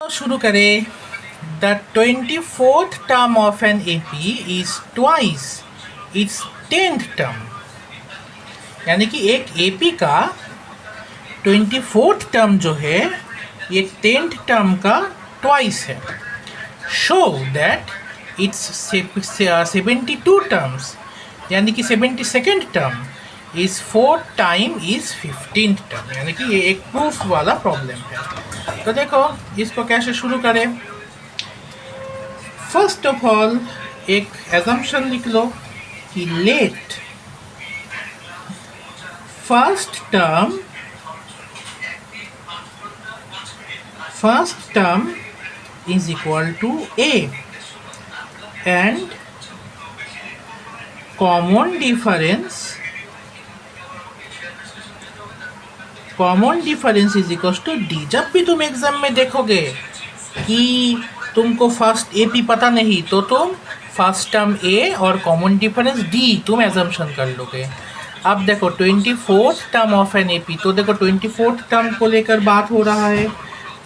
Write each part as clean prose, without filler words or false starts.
शुरू करें। The 24th term of an AP is twice its 10th term, यानी कि एक एपी का 24th टर्म जो है ये 10th टर्म का ट्वाइस है। शो दैट इट्स 72 टर्म्स, यानी कि 72nd term is 4 time is 15th term, यानी कि ये एक प्रूफ वाला प्रॉब्लम है। तो देखो इसको कैसे शुरू करें। फर्स्ट ऑफ ऑल एक एजम्पशन लिख लो कि let first term is equal to a and common difference is equal to d. जब भी तुम एग्जाम में देखोगे कि तुमको फर्स्ट एपी पता नहीं तो तुम फर्स्ट टर्म ए और कॉमन डिफरेंस डी तुम एजम्पशन कर लोगे। अब देखो 24th term of an AP, तो देखो 24th टर्म को लेकर बात हो रहा है,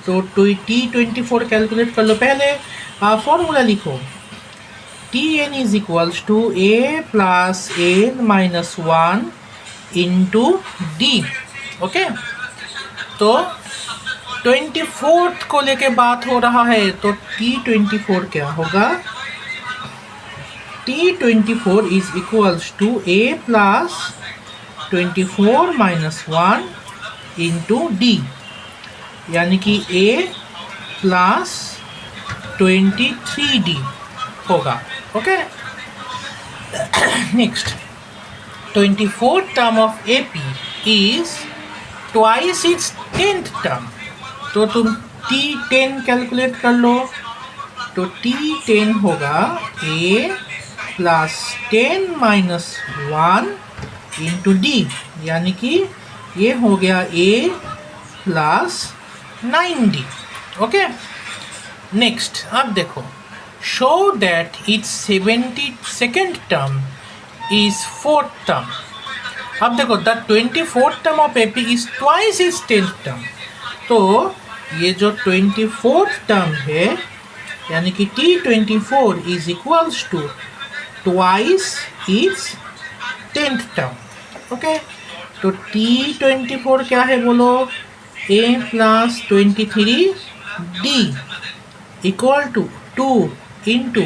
तो T24 कैलकुलेट कर लो। पहले फॉर्मूला लिखो, Tn is equals to a plus n minus 1 into d. Okay, तो 24th को लेके बात हो रहा है, तो T24 क्या होगा? T24 is equals to a plus 24 minus 1 into d, यानी कि ए प्लस 23D होगा। Okay, next 24th term of AP is twice its 10th term, तो तुम T10 कैलकुलेट कर लो, तो T10 होगा A plus 10 minus 1 into d, यानी कि ये हो गया A plus 9D। Okay, next अब देखो, show that its 72nd term is 4th term. अब देखो the 24th term of AP is twice is 10th term, तो ये जो 24th टर्म है यानी कि T24 is equals to twice is 10th term. Okay, तो T24 क्या है बोलो? A plus 23D equal to 2 into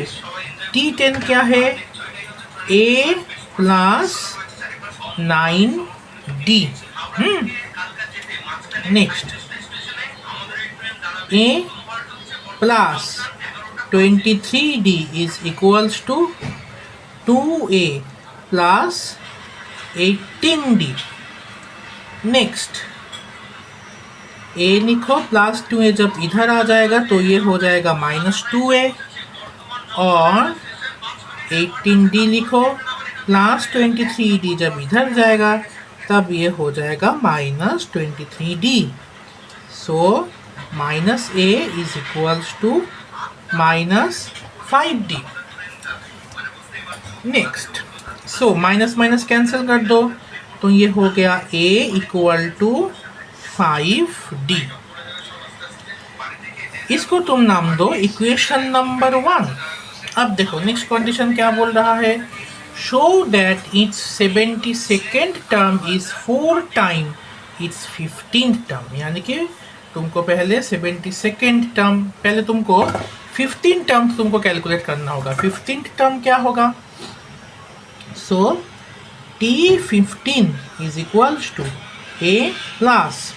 T10 क्या है? A plus 9D। Next A plus 23D is equals to 2A plus 18D। Next A लिखो, plus 2A जब इधर आ जाएगा तो ये हो जाएगा माइनस 2A, और 18D लिखो, प्लस 23D जब इधर जाएगा तब ये हो जाएगा minus 23D। So minus A is equals to minus 5D। Next, so minus minus cancel कर दो, तो ये हो गया A इक्वल टू 5D। इसको तुम नाम दो इक्वेशन नंबर 1। अब देखो नेक्स्ट कंडीशन क्या बोल रहा है, show that its 72nd term is 4 time it's 15th term, यानी कि तुमको पहले 72nd टर्म, पहले तुमको 15th टर्म तुमको कैलकुलेट करना होगा। 15th टर्म क्या होगा? So T15 is equals to A plus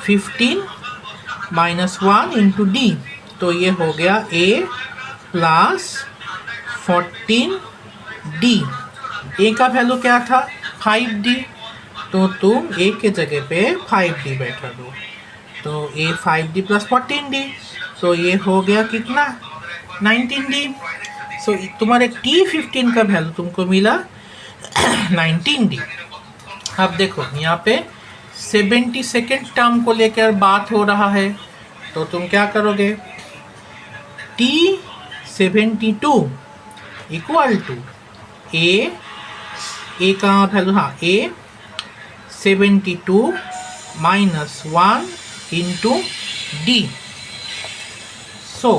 15 minus 1 into D, तो ये हो गया A प्लस 14D। A का वैल्यू क्या था? 5D, तो तुम A के जगह पे 5D बैठा दो, तो A 5D प्लस 14D, तो ये हो गया कितना? 19D। सो तुम्हारे T15 का वैल्यू तुमको मिला 19D। अब देखो यहाँ पे 72nd टर्म को लेकर बात हो रहा है, तो तुम क्या करोगे? T72 इक्वल टू ए का वैल्यू, हाँ A 72 -1 into D. So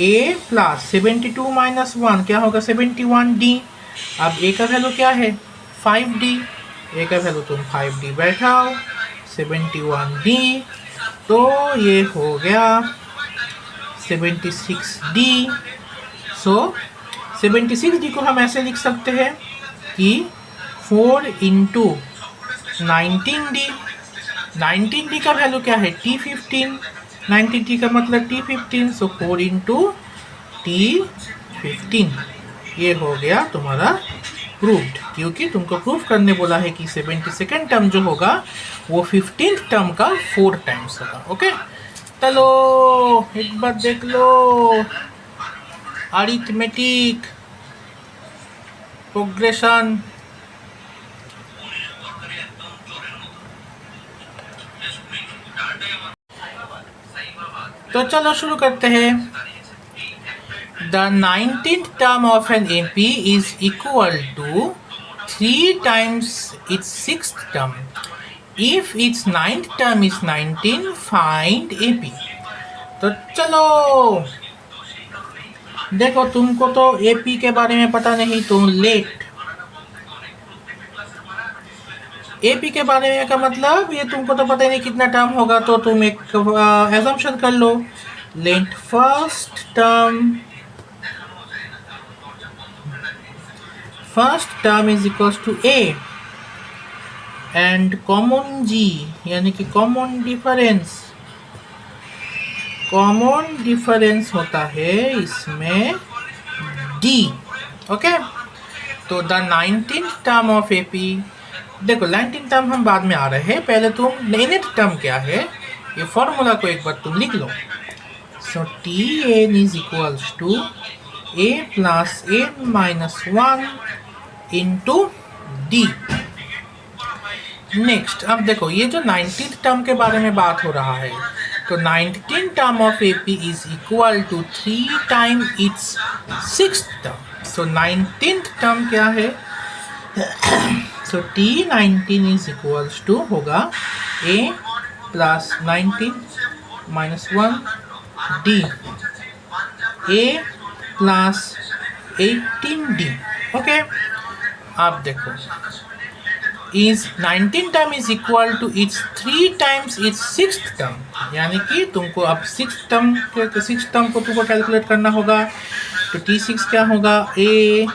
A plus 72 minus 1 क्या होगा 71 डी। अब ए का वैल्यू क्या है 5 डी, ए का वैल्यू तुम 5 डी बैठाओ 71 डी, तो ये हो गया 76 डी। सो 76 डी को हम ऐसे लिख सकते हैं कि 4 इंटू 19 डी। 19 डी का वैल्यू क्या है T15, 19 डी का मतलब T15, सो 4 इंटू T15। ये हो गया तुम्हारा प्रूव्ड, क्योंकि तुमको प्रूफ करने बोला है कि 72nd टर्म जो होगा वो 15th टर्म का 4 टाइम्स होगा। ओके, चलो एक बार देख लो अरिथमेटिक प्रोग्रेशन। तो चलो शुरू करते हैं। The 19th term of an AP is equal to 3 times its 6th term. If its 9th term is 19, find AP. तो चलो देखो, तुमको तो AP के बारे में पता नहीं, तुम लेट AP के बारे में का मतलब ये तुमको तो पता ही नहीं कितना टर्म होगा, तो तुम एक एजम्पशन कर लो। Let first term is equals to A and common G, यानी कि कॉमन डिफरेंस होता है इसमें D। ओके, तो the 19th term of AP, देखो 19th टर्म हम बाद में आ रहे हैं, पहले तुम 9th टर्म क्या है ये फॉर्मूला को एक बार तुम लिख लो। So Tn is equals to A plus n minus 1 into D. Next, अब देखो ये जो 19th टर्म के बारे में बात हो रहा है, तो 19th term of AP is equal to 3 time its 6th term. So 19th term क्या है, so T19 is equals to होगा A plus 19 minus 1 D, A plus 18D। Okay, अब देखो is 19 term is equal to its 3 times its 6th term, यानी कि तुमको अब 6th term को तुमको कैलकुलेट करना होगा। तो T6 क्या होगा A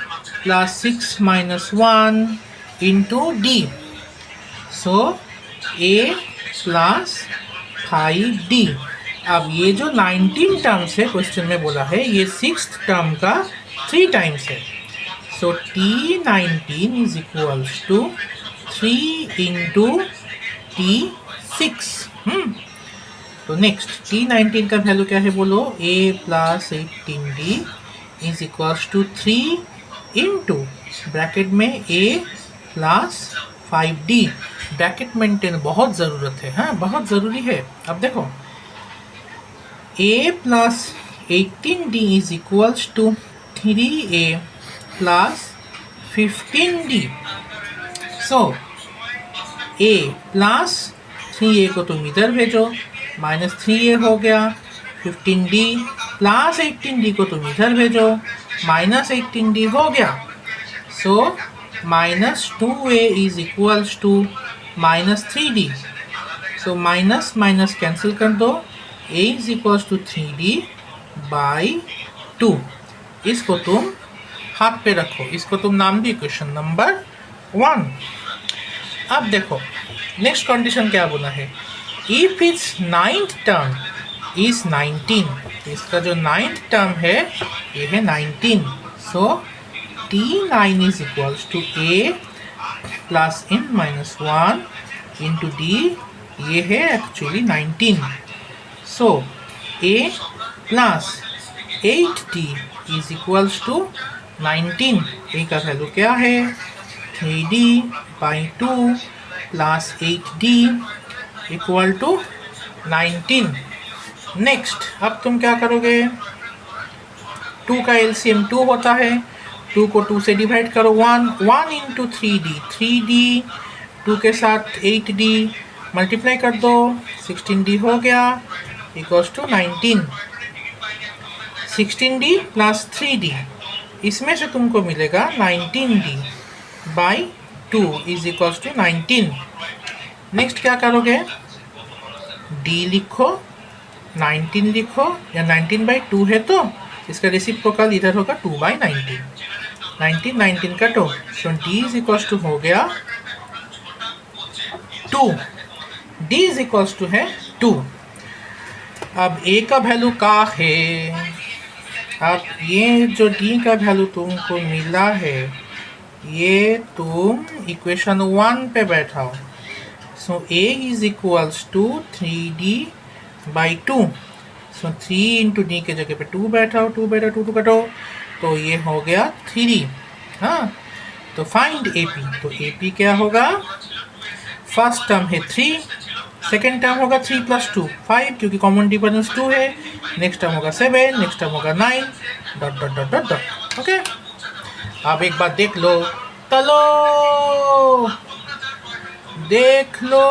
plus 6 minus 1 into D. So A plus 5D। अब ये जो 19 टर्म्स है क्वेश्चन में बोला है ये 6th टर्म का 3 टाइम्स है। So T19 is equals to 3 into T6। तो नेक्स्ट T19 का वैल्यू क्या है बोलो, A plus 18D is equals to 3 into bracket में A plus 5D। Bracket maintain बहुत ज़रूरत है, हाँ बहुत ज़रूरी है। अब देखो A plus 18D is equals to 3A plus 15D। So A plus 3A को तुम इधर भेजो, माइनस 3A हो गया, 15D प्लस 18D को तुम इधर भेजो, माइनस 18D हो गया। So minus 2A is equals to minus 3D। So minus minus cancel कर दो, A is equals to 3D by 2। इसको तुम हाथ पे रखो, इसको तुम नाम दी क्वेश्चन नंबर 1। अब देखो नेक्स्ट कंडीशन क्या बोला है, if it's 9th term is 19, इसका जो 9th टर्म है ये है 19। So T9 is equals to A plus n minus 1 into D, ये है actually 19। So A plus 8D is equals to 19। A का वैल्यू क्या है 3D by 2 plus 8D equal to 19। Next, अब तुम क्या करोगे, 2 का एलसीएम 2 होता है, 2 को 2 से डिवाइड करो, 1 इंटू 3D, 2 के साथ 8D, मल्टीप्लाई कर दो, 16d हो गया equals to 19। 16d plus 3d, इसमें से तुमको मिलेगा 19d by 2 is equals to 19। Next क्या करोगे, d लिखो, 19 लिखो, या 19/2 है तो इसका रेसिप्रोकल इधर होगा 2/19। 19 कटो, सो d इज इक्वल्स टू हो गया 2। d इज इक्वल्स टू है 2। अब a का वैल्यू का है, अब ये जो d का वैल्यू तुमको मिला है ये तुम इक्वेशन 1 पे बैठाओ। So a is equals to 3d/2। So 3 into D के जगह पे 2 बैठाओ, 2 बैठा 2 कटो, तो ये हो गया 3d। हाँ, तो फाइंड AP। तो AP क्या होगा, फर्स्ट टर्म है 3, सेकेंड टर्म होगा 3 + 2 5 क्योंकि कॉमन डिफरेंस 2 है। नेक्स्ट टर्म होगा 7, नेक्स्ट टर्म होगा 9 dot dot dot dot dot. Okay, अब एक बात देख लो, चलो देख लो,